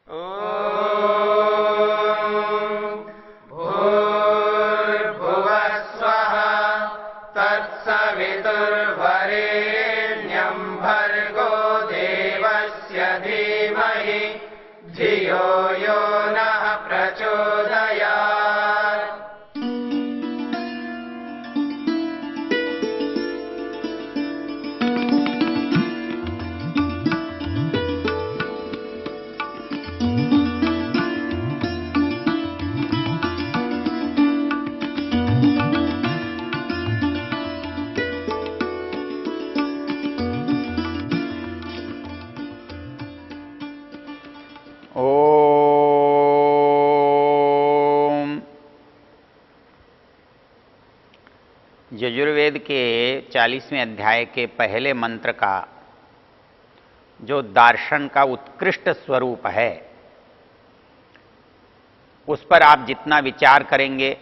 भूर्भुवः स्वः तत्सवितुर्वरेण्यं भर्गो देवस्य धीमहि धियो यो नः प्रचोदयात्। यजुर्वेद के 40वें अध्याय के पहले मंत्र का जो दार्शन का उत्कृष्ट स्वरूप है, उस पर आप जितना विचार करेंगे,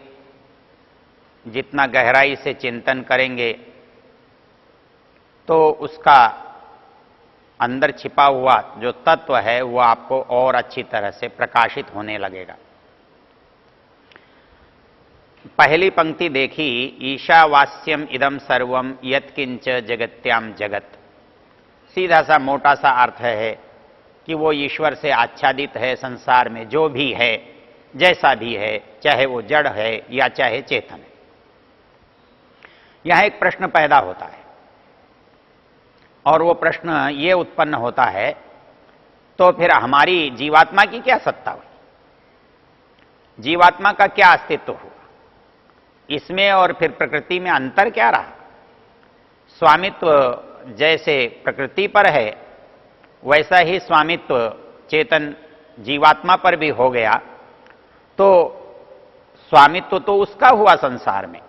जितना गहराई से चिंतन करेंगे, तो उसका अंदर छिपा हुआ जो तत्व है वो आपको और अच्छी तरह से प्रकाशित होने लगेगा। पहली पंक्ति देखी, ईशावास्यम इदम सर्वम यत्किंच जगत्याम जगत। सीधा सा मोटा सा अर्थ है कि वो ईश्वर से आच्छादित है। संसार में जो भी है, जैसा भी है, चाहे वो जड़ है या चाहे चेतन है। यहां एक प्रश्न पैदा होता है और वो प्रश्न ये उत्पन्न होता है, तो फिर हमारी जीवात्मा की क्या सत्ता हुई? जीवात्मा का क्या अस्तित्व हुआ? इसमें और फिर प्रकृति में अंतर क्या रहा? स्वामित्व जैसे प्रकृति पर है, वैसा ही स्वामित्व चेतन जीवात्मा पर भी हो गया, तो स्वामित्व तो उसका हुआ संसार में।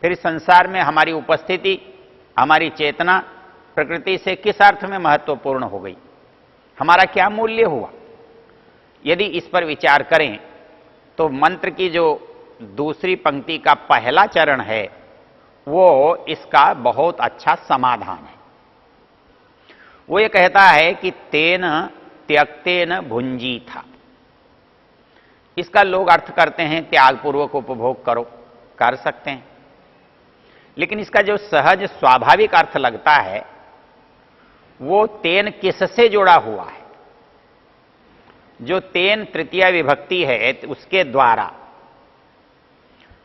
फिर संसार में हमारी उपस्थिति, हमारी चेतना प्रकृति से किस अर्थ में महत्वपूर्ण हो गई? हमारा क्या मूल्य हुआ? यदि इस पर विचार करें तो मंत्र की जो दूसरी पंक्ति का पहला चरण है, वो इसका बहुत अच्छा समाधान है। वो ये कहता है कि तेन त्यक्तेन भुंजी था। इसका लोग अर्थ करते हैं त्यागपूर्वक उपभोग करो, कर सकते हैं, लेकिन इसका जो सहज स्वाभाविक अर्थ लगता है वो तेन किससे जुड़ा हुआ है? जो तेन तृतीया विभक्ति है उसके द्वारा,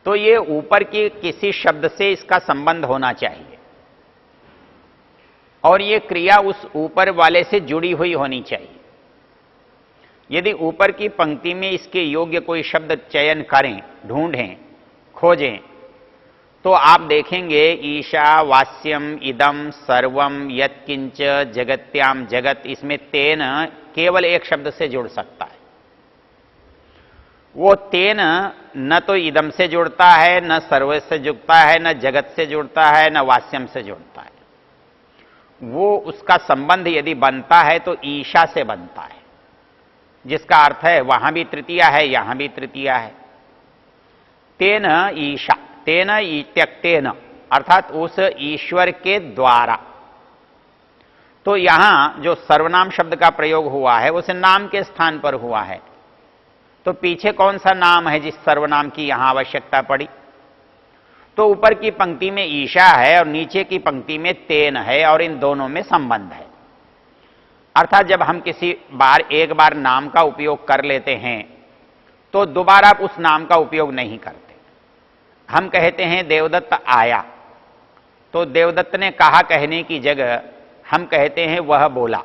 तो ये ऊपर की किसी शब्द से इसका संबंध होना चाहिए और ये क्रिया उस ऊपर वाले से जुड़ी हुई होनी चाहिए। यदि ऊपर की पंक्ति में इसके योग्य कोई शब्द चयन करें, ढूंढें, खोजें, तो आप देखेंगे ईशावास्यम इदम सर्वम यत्किंच जगत्याम जगत, इसमें तेन केवल एक शब्द से जुड़ सकता है। वो तेन न तो इदम से जुड़ता है, न सर्व से जुड़ता है, न जगत से जुड़ता है, न वास्यम से जुड़ता है। वो उसका संबंध यदि बनता है तो ईशा से बनता है, जिसका अर्थ है वहां भी तृतीया है, यहां भी तृतीया है। तेन ईशा, तेन त्यक्तेन, अर्थात उस ईश्वर के द्वारा। तो यहां जो सर्वनाम शब्द का प्रयोग हुआ है उस नाम के स्थान पर हुआ है। तो पीछे कौन सा नाम है जिस सर्वनाम की यहां आवश्यकता पड़ी? तो ऊपर की पंक्ति में ईशा है और नीचे की पंक्ति में तेन है, और इन दोनों में संबंध है। अर्थात जब हम किसी बार एक बार नाम का उपयोग कर लेते हैं तो दोबारा उस नाम का उपयोग नहीं करते। हम कहते हैं देवदत्त आया, तो देवदत्त ने कहा कहने की जगह हम कहते हैं वह बोला,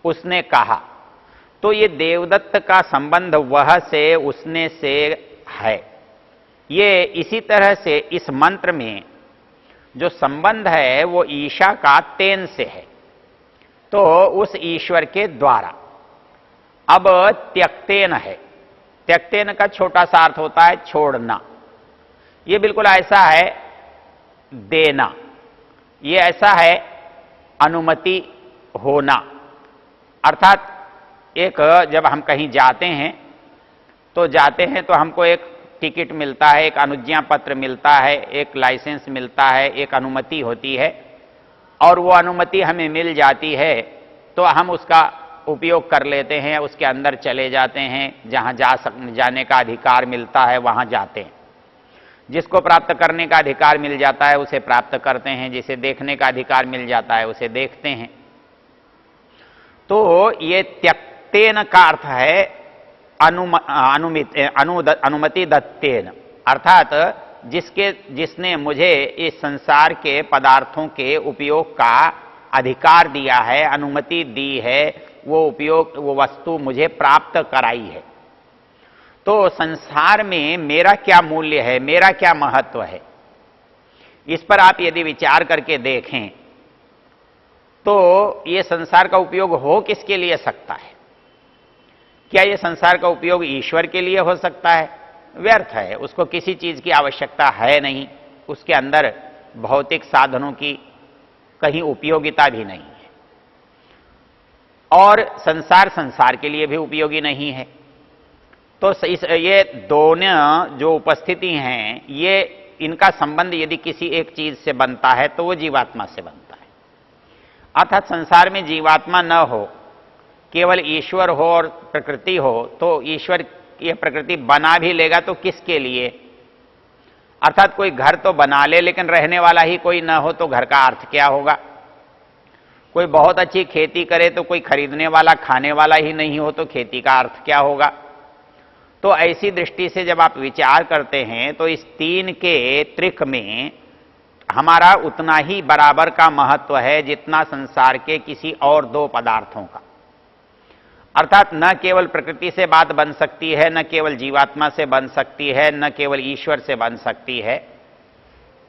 उसने कहा। तो ये देवदत्त का संबंध वह से, उसने से है। ये इसी तरह से इस मंत्र में जो संबंध है वो ईशा का तेन से है, तो उस ईश्वर के द्वारा। अब त्यक्तेन है, त्यक्तेन का छोटा सा अर्थ होता है छोड़ना। ये बिल्कुल ऐसा है देना, ये ऐसा है अनुमति होना। अर्थात एक जब हम कहीं जाते हैं तो हमको एक टिकट मिलता है, एक अनुज्ञा पत्र मिलता है, एक लाइसेंस मिलता है, एक अनुमति होती है, और वो अनुमति हमें मिल जाती है तो हम उसका उपयोग कर लेते हैं, उसके अंदर चले जाते हैं, जहां जाने का अधिकार मिलता है वहां जाते हैं। जिसको प्राप्त करने का अधिकार मिल जाता है उसे प्राप्त करते हैं, जिसे देखने का अधिकार मिल जाता है उसे देखते हैं। तो ये त्यक्तेन का अर्थ है अनुमति दत्तेन, अर्थात जिसने मुझे इस संसार के पदार्थों के उपयोग का अधिकार दिया है, अनुमति दी है, वो वस्तु मुझे प्राप्त कराई है। तो संसार में मेरा क्या मूल्य है, मेरा क्या महत्व है, इस पर आप यदि विचार करके देखें तो ये संसार का उपयोग हो किसके लिए सकता है? क्या ये संसार का उपयोग ईश्वर के लिए हो सकता है? व्यर्थ है, उसको किसी चीज की आवश्यकता है नहीं, उसके अंदर भौतिक साधनों की कहीं उपयोगिता भी नहीं है, और संसार के लिए भी उपयोगी नहीं है। तो ये दोनों जो उपस्थिति हैं, ये इनका संबंध यदि किसी एक चीज से बनता है तो वो जीवात्मा से बनता है। अर्थात संसार में जीवात्मा न हो, केवल ईश्वर हो और प्रकृति हो, तो ईश्वर ये प्रकृति बना भी लेगा तो किसके लिए? अर्थात कोई घर तो बना ले लेकिन रहने वाला ही कोई न हो तो घर का अर्थ क्या होगा? कोई बहुत अच्छी खेती करे तो कोई खरीदने वाला, खाने वाला ही नहीं हो तो खेती का अर्थ क्या होगा? तो ऐसी दृष्टि से जब आप विचार करते हैं तो इस तीन के त्रिक में हमारा उतना ही बराबर का महत्व है जितना संसार के किसी और दो पदार्थों का। अर्थात न केवल प्रकृति से बात बन सकती है, न केवल जीवात्मा से बन सकती है, न केवल ईश्वर से बन सकती है।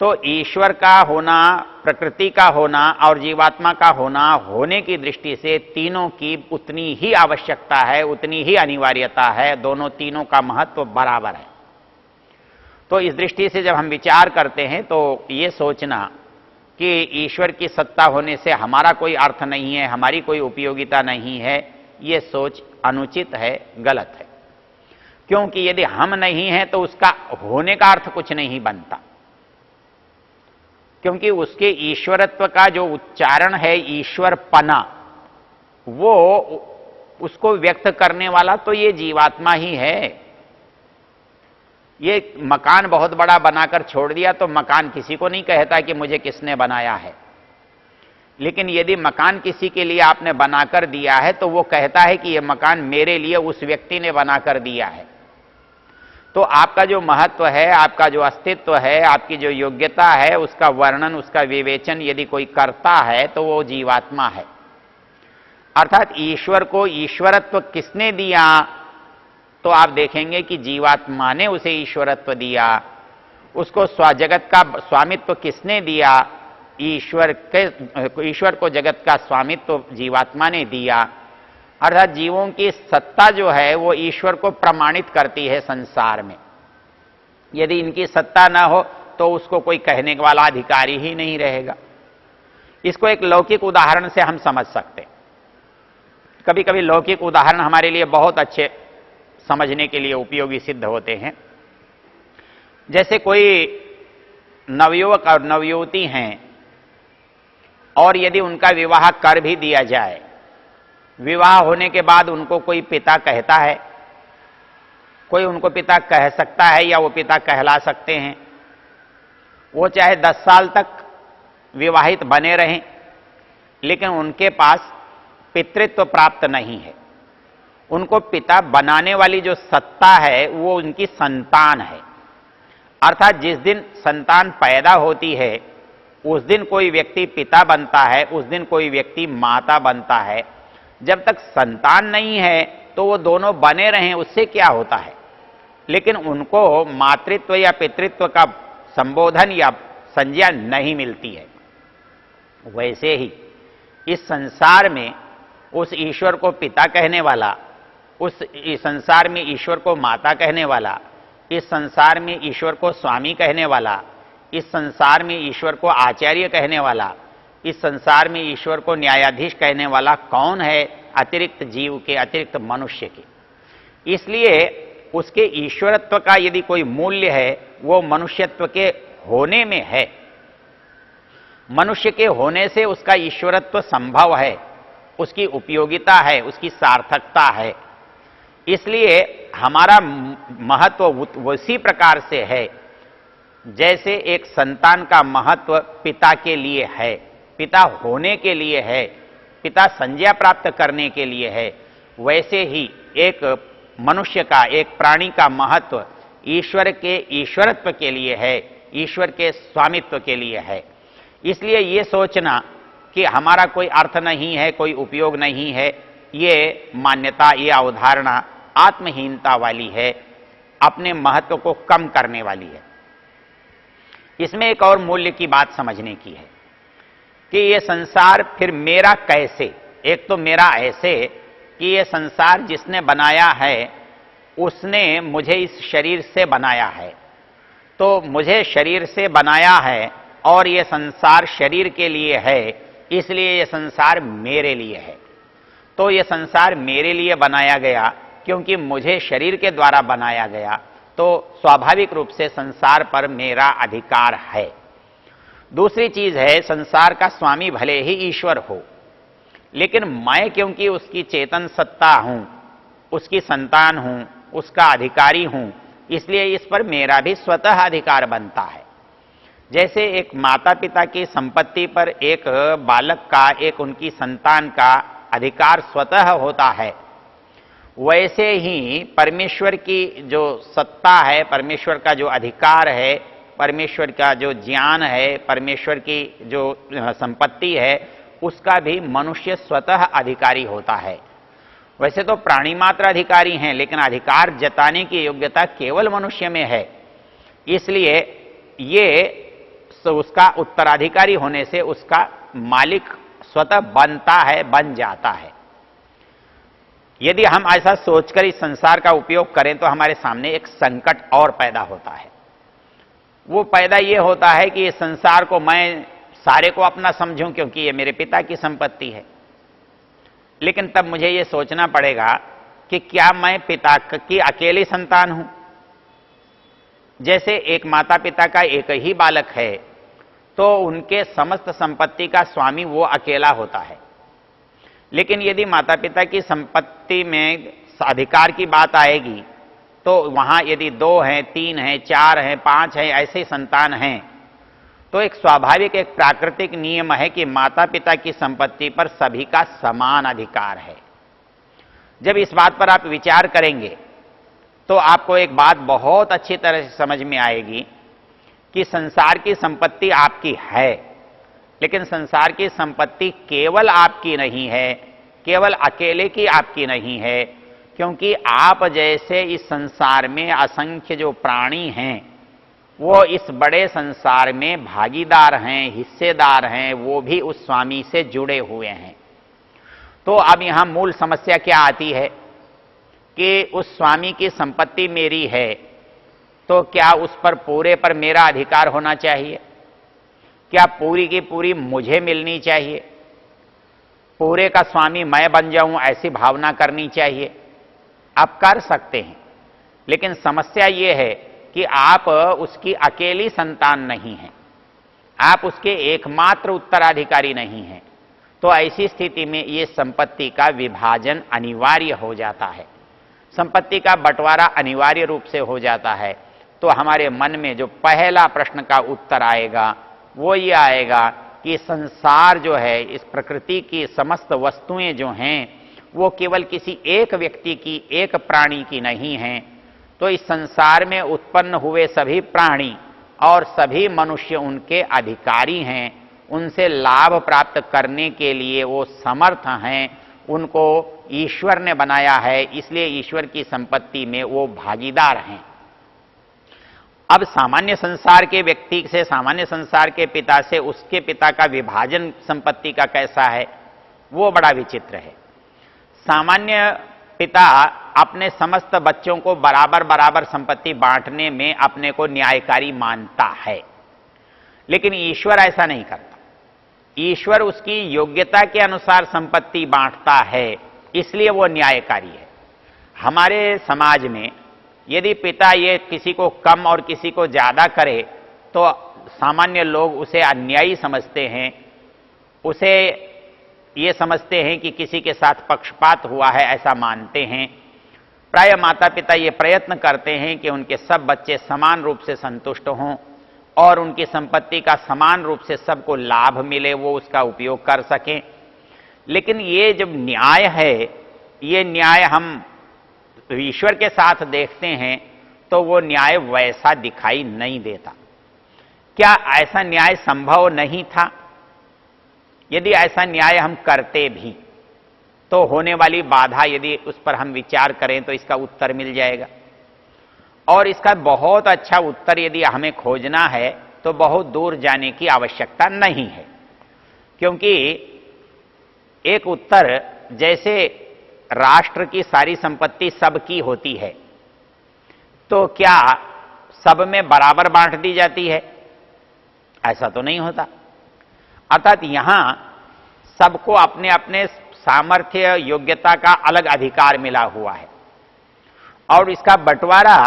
तो ईश्वर का होना, प्रकृति का होना और जीवात्मा का होना, होने की दृष्टि से तीनों की उतनी ही आवश्यकता है, उतनी ही अनिवार्यता है, दोनों तीनों का महत्व बराबर है। तो इस दृष्टि से जब हम विचार करते हैं तो ये सोचना कि ईश्वर की सत्ता होने से हमारा कोई अर्थ नहीं है, हमारी कोई उपयोगिता नहीं है, ये सोच अनुचित है, गलत है। क्योंकि यदि हम नहीं हैं तो उसका होने का अर्थ कुछ नहीं बनता, क्योंकि उसके ईश्वरत्व का जो उच्चारण है, ईश्वरपना, वो उसको व्यक्त करने वाला तो ये जीवात्मा ही है। ये मकान बहुत बड़ा बनाकर छोड़ दिया तो मकान किसी को नहीं कहता कि मुझे किसने बनाया है, लेकिन यदि मकान किसी के लिए आपने बनाकर दिया है तो वो कहता है कि यह मकान मेरे लिए उस व्यक्ति ने बनाकर दिया है। तो आपका जो महत्व है, आपका जो अस्तित्व है, आपकी जो योग्यता है, उसका वर्णन, उसका विवेचन यदि कोई करता है तो वो जीवात्मा है। अर्थात ईश्वर को ईश्वरत्व किसने दिया? तो आप देखेंगे कि जीवात्मा ने उसे ईश्वरत्व दिया। उसको जगत का स्वामित्व किसने दिया? ईश्वर को जगत का स्वामित्व जीवात्मा ने दिया। अर्थात जीवों की सत्ता जो है वो ईश्वर को प्रमाणित करती है संसार में। यदि इनकी सत्ता ना हो तो उसको कोई कहने वाला अधिकारी ही नहीं रहेगा। इसको एक लौकिक उदाहरण से हम समझ सकते हैं। कभी कभी लौकिक उदाहरण हमारे लिए बहुत अच्छे समझने के लिए उपयोगी सिद्ध होते हैं। जैसे कोई नवयुवक और नवयुवती हैं और यदि उनका विवाह कर भी दिया जाए, विवाह होने के बाद उनको कोई पिता कहता है, कोई उनको पिता कह सकता है या वो पिता कहला सकते हैं। वो चाहे 10 साल तक विवाहित बने रहें, लेकिन उनके पास पितृत्व प्राप्त नहीं है। उनको पिता बनाने वाली जो सत्ता है वो उनकी संतान है। अर्थात जिस दिन संतान पैदा होती है उस दिन कोई व्यक्ति पिता बनता है, उस दिन कोई व्यक्ति माता बनता है। जब तक संतान नहीं है तो वो दोनों बने रहें, उससे क्या होता है, लेकिन उनको मातृत्व या पितृत्व का संबोधन या संज्ञा नहीं मिलती है। वैसे ही इस संसार में उस ईश्वर को पिता कहने वाला, उस संसार में ईश्वर को माता कहने वाला, इस संसार में ईश्वर को स्वामी कहने वाला, इस संसार में ईश्वर को आचार्य कहने वाला, इस संसार में ईश्वर को न्यायाधीश कहने वाला कौन है? अतिरिक्त जीव के, अतिरिक्त मनुष्य के। इसलिए उसके ईश्वरत्व का यदि कोई मूल्य है वो मनुष्यत्व के होने में है। मनुष्य के होने से उसका ईश्वरत्व संभव है। उसकी उपयोगिता है, उसकी सार्थकता है। इसलिए हमारा महत्व उसी प्रकार से है जैसे एक संतान का महत्व पिता के लिए है, पिता होने के लिए है, पिता संज्ञा प्राप्त करने के लिए है। वैसे ही एक मनुष्य का, एक प्राणी का महत्व ईश्वर के ईश्वरत्व के लिए है, ईश्वर के स्वामित्व के लिए है। इसलिए ये सोचना कि हमारा कोई अर्थ नहीं है, कोई उपयोग नहीं है, ये मान्यता, ये अवधारणा आत्महीनता वाली है, अपने महत्व को कम करने वाली है। इसमें एक और मूल्य की बात समझने की है कि ये संसार फिर मेरा कैसे। एक तो मेरा ऐसे कि ये संसार जिसने बनाया है उसने मुझे इस शरीर से बनाया है, तो मुझे शरीर से बनाया है और ये संसार शरीर के लिए है, इसलिए ये संसार मेरे लिए है। तो ये संसार मेरे लिए बनाया गया क्योंकि मुझे शरीर के द्वारा बनाया गया, तो स्वाभाविक रूप से संसार पर मेरा अधिकार है। दूसरी चीज है, संसार का स्वामी भले ही ईश्वर हो, लेकिन मैं क्योंकि उसकी चेतन सत्ता हूं, उसकी संतान हूं, उसका अधिकारी हूं, इसलिए इस पर मेरा भी स्वतः अधिकार बनता है। जैसे एक माता पिता की संपत्ति पर एक बालक का, एक उनकी संतान का अधिकार स्वतः होता है, वैसे ही परमेश्वर की जो सत्ता है, परमेश्वर का जो अधिकार है, परमेश्वर का जो ज्ञान है, परमेश्वर की जो संपत्ति है, उसका भी मनुष्य स्वतः अधिकारी होता है। वैसे तो प्राणी मात्र अधिकारी हैं, लेकिन अधिकार जताने की योग्यता केवल मनुष्य में है। इसलिए ये उसका उत्तराधिकारी होने से उसका मालिक स्वतः बनता है, बन जाता है। यदि हम ऐसा सोचकर इस संसार का उपयोग करें तो हमारे सामने एक संकट और पैदा होता है। वो पैदा ये होता है कि इस संसार को मैं सारे को अपना समझूं क्योंकि ये मेरे पिता की संपत्ति है। लेकिन तब मुझे ये सोचना पड़ेगा कि क्या मैं पिता की अकेली संतान हूं? जैसे एक माता पिता का एक ही बालक है तो उनके समस्त संपत्ति का स्वामी वो अकेला होता है। लेकिन यदि माता पिता की संपत्ति में अधिकार की बात आएगी तो वहां यदि 2 हैं, 3 हैं, 4 हैं, 5 हैं, ऐसे संतान हैं, तो एक स्वाभाविक, एक प्राकृतिक नियम है कि माता पिता की संपत्ति पर सभी का समान अधिकार है। जब इस बात पर आप विचार करेंगे तो आपको एक बात बहुत अच्छी तरह से समझ में आएगी कि संसार की संपत्ति आपकी है, लेकिन संसार की संपत्ति केवल आपकी नहीं है, केवल अकेले की आपकी नहीं है, क्योंकि आप जैसे इस संसार में असंख्य जो प्राणी हैं वो इस बड़े संसार में भागीदार हैं, हिस्सेदार हैं, वो भी उस स्वामी से जुड़े हुए हैं। तो अब यहां मूल समस्या क्या आती है कि उस स्वामी की संपत्ति मेरी है, तो क्या उस पर पूरे पर मेरा अधिकार होना चाहिए? क्या पूरी की पूरी मुझे मिलनी चाहिए? पूरे का स्वामी मैं बन जाऊं, ऐसी भावना करनी चाहिए? आप कर सकते हैं, लेकिन समस्या यह है कि आप उसकी अकेली संतान नहीं हैं, आप उसके एकमात्र उत्तराधिकारी नहीं हैं। तो ऐसी स्थिति में यह संपत्ति का विभाजन अनिवार्य हो जाता है, संपत्ति का बंटवारा अनिवार्य रूप से हो जाता है। तो हमारे मन में जो पहला प्रश्न का उत्तर आएगा वो ये आएगा कि संसार जो है, इस प्रकृति की समस्त वस्तुएं जो हैं वो केवल किसी एक व्यक्ति की, एक प्राणी की नहीं हैं। तो इस संसार में उत्पन्न हुए सभी प्राणी और सभी मनुष्य उनके अधिकारी हैं, उनसे लाभ प्राप्त करने के लिए वो समर्थ हैं, उनको ईश्वर ने बनाया है, इसलिए ईश्वर की संपत्ति में वो भागीदार हैं। अब सामान्य संसार के व्यक्ति से, सामान्य संसार के पिता से उसके पिता का विभाजन संपत्ति का कैसा है, वो बड़ा विचित्र है। सामान्य पिता अपने समस्त बच्चों को बराबर बराबर संपत्ति बांटने में अपने को न्यायकारी मानता है, लेकिन ईश्वर ऐसा नहीं करता। ईश्वर उसकी योग्यता के अनुसार संपत्ति बांटता है, इसलिए वो न्यायकारी है। हमारे समाज में यदि पिता ये किसी को कम और किसी को ज्यादा करे तो सामान्य लोग उसे अन्यायी समझते हैं, उसे ये समझते हैं कि किसी के साथ पक्षपात हुआ है, ऐसा मानते हैं। प्राय माता पिता ये प्रयत्न करते हैं कि उनके सब बच्चे समान रूप से संतुष्ट हों और उनकी संपत्ति का समान रूप से सबको लाभ मिले, वो उसका उपयोग कर सकें। लेकिन ये जब न्याय है, ये न्याय हम ईश्वर के साथ देखते हैं तो वो न्याय वैसा दिखाई नहीं देता। क्या ऐसा न्याय संभव नहीं था? यदि ऐसा न्याय हम करते भी तो होने वाली बाधा यदि उस पर हम विचार करें तो इसका उत्तर मिल जाएगा। और इसका बहुत अच्छा उत्तर यदि हमें खोजना है तो बहुत दूर जाने की आवश्यकता नहीं है, क्योंकि एक उत्तर जैसे राष्ट्र की सारी संपत्ति सबकी होती है, तो क्या सब में बराबर बांट दी जाती है? ऐसा तो नहीं होता। अर्थात यहां सबको अपने अपने सामर्थ्य योग्यता का अलग अधिकार मिला हुआ है और इसका बंटवारा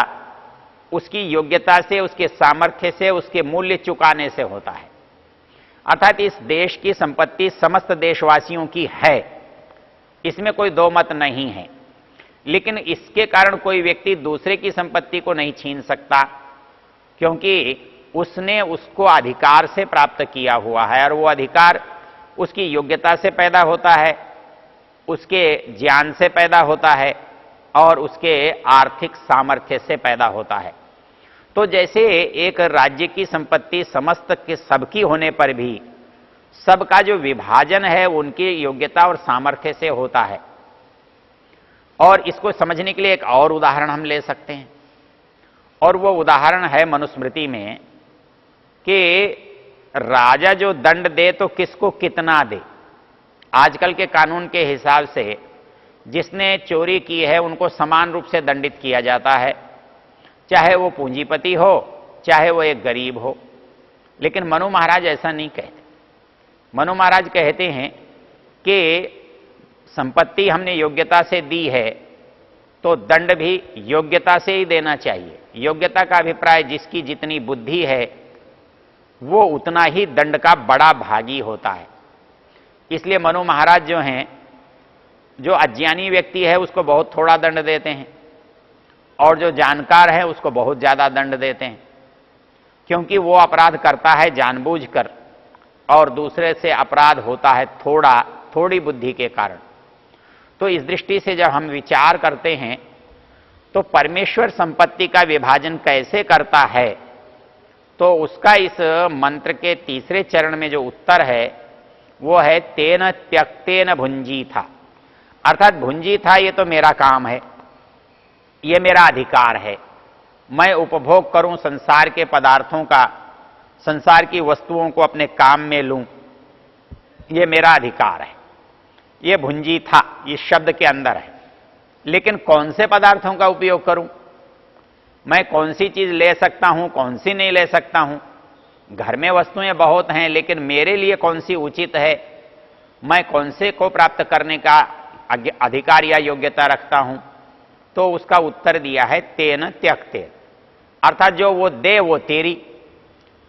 उसकी योग्यता से, उसके सामर्थ्य से, उसके मूल्य चुकाने से होता है। अर्थात इस देश की संपत्ति समस्त देशवासियों की है, इसमें कोई दो मत नहीं है। लेकिन इसके कारण कोई व्यक्ति दूसरे की संपत्ति को नहीं छीन सकता, क्योंकि उसने उसको अधिकार से प्राप्त किया हुआ है और वो अधिकार उसकी योग्यता से पैदा होता है, उसके ज्ञान से पैदा होता है और उसके आर्थिक सामर्थ्य से पैदा होता है। तो जैसे एक राज्य की संपत्ति समस्त के सबकी होने पर भी सबका जो विभाजन है उनकी योग्यता और सामर्थ्य से होता है। और इसको समझने के लिए एक और उदाहरण हम ले सकते हैं, और वो उदाहरण है मनुस्मृति में कि राजा जो दंड दे तो किसको कितना दे। आजकल के कानून के हिसाब से जिसने चोरी की है उनको समान रूप से दंडित किया जाता है, चाहे वो पूंजीपति हो चाहे वो एक गरीब हो। लेकिन मनु महाराज ऐसा नहीं कहते। मनु महाराज कहते हैं कि संपत्ति हमने योग्यता से दी है तो दंड भी योग्यता से ही देना चाहिए। योग्यता का अभिप्राय जिसकी जितनी बुद्धि है वो उतना ही दंड का बड़ा भागी होता है। इसलिए मनु महाराज जो हैं, जो अज्ञानी व्यक्ति है उसको बहुत थोड़ा दंड देते हैं और जो जानकार है उसको बहुत ज्यादा दंड देते हैं, क्योंकि वो अपराध करता है जानबूझकर और दूसरे से अपराध होता है थोड़ी बुद्धि के कारण। तो इस दृष्टि से जब हम विचार करते हैं तो परमेश्वर संपत्ति का विभाजन कैसे करता है, तो उसका इस मंत्र के तीसरे चरण में जो उत्तर है वो है तेन त्यक्तेन भुंजी था। अर्थात भुंजी था ये तो मेरा काम है, ये मेरा अधिकार है, मैं उपभोग करूं संसार के पदार्थों का, संसार की वस्तुओं को अपने काम में लूं, ये मेरा अधिकार है। ये भुंजी था इस शब्द के अंदर है। लेकिन कौन से पदार्थों का उपयोग करूं, मैं कौन सी चीज ले सकता हूं, कौन सी नहीं ले सकता हूं। घर में वस्तुएं बहुत हैं, लेकिन मेरे लिए कौन सी उचित है, मैं कौन से को प्राप्त करने का अधिकार या योग्यता रखता हूं। तो उसका उत्तर दिया है तेन त्यक्ते, अर्थात जो वो दे वो तेरी।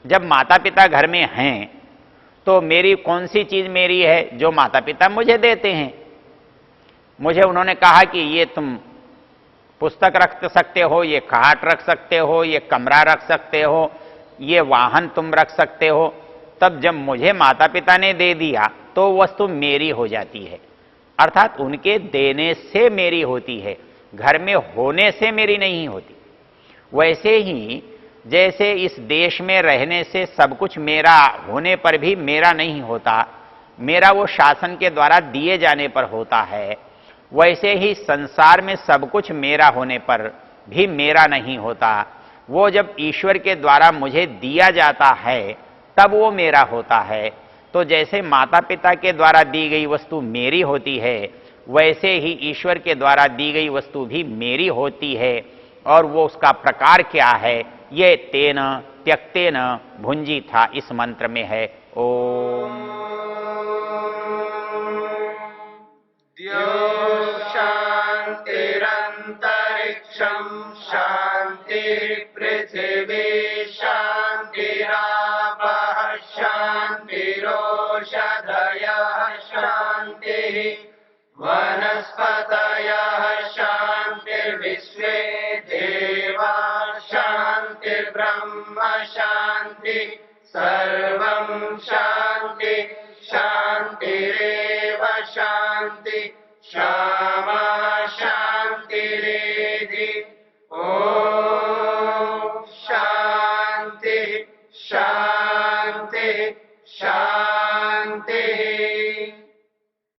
जब माता पिता घर में हैं तो मेरी कौन सी चीज मेरी है, जो माता पिता मुझे देते हैं। मुझे उन्होंने कहा कि ये तुम पुस्तक रख सकते हो, ये खाट रख सकते हो, ये कमरा रख सकते हो, ये वाहन तुम रख सकते हो। तब जब मुझे माता पिता ने दे दिया तो वस्तु मेरी हो जाती है, अर्थात उनके देने से मेरी होती है, घर में होने से मेरी नहीं होती। वैसे ही जैसे इस देश में रहने से सब कुछ मेरा होने पर भी मेरा नहीं होता, मेरा वो शासन के द्वारा दिए जाने पर होता है, वैसे ही संसार में सब कुछ मेरा होने पर भी मेरा नहीं होता। वो जब ईश्वर के द्वारा मुझे दिया जाता है तब वो मेरा होता है। तो जैसे माता पिता के द्वारा दी गई वस्तु मेरी होती है, वैसे ही ईश्वर के द्वारा दी गई वस्तु भी मेरी होती है। और वो उसका प्रकार क्या है, ये तेन त्यक्तेन भुंजी था इस मंत्र में है। ओम शांतिरंतरिक्षं शांति पृथिवी शांतिरापः शांतिरोषधयः शांति वनस्पतयः शान्तिर्विश्वे देवा शान्तिर्ब्रह्म शान्ति सर्वं शान्ति शान्तिरेव शान्ति क्षमा शान्तिरेधि ॐ शान्ति शान्ति शान्ति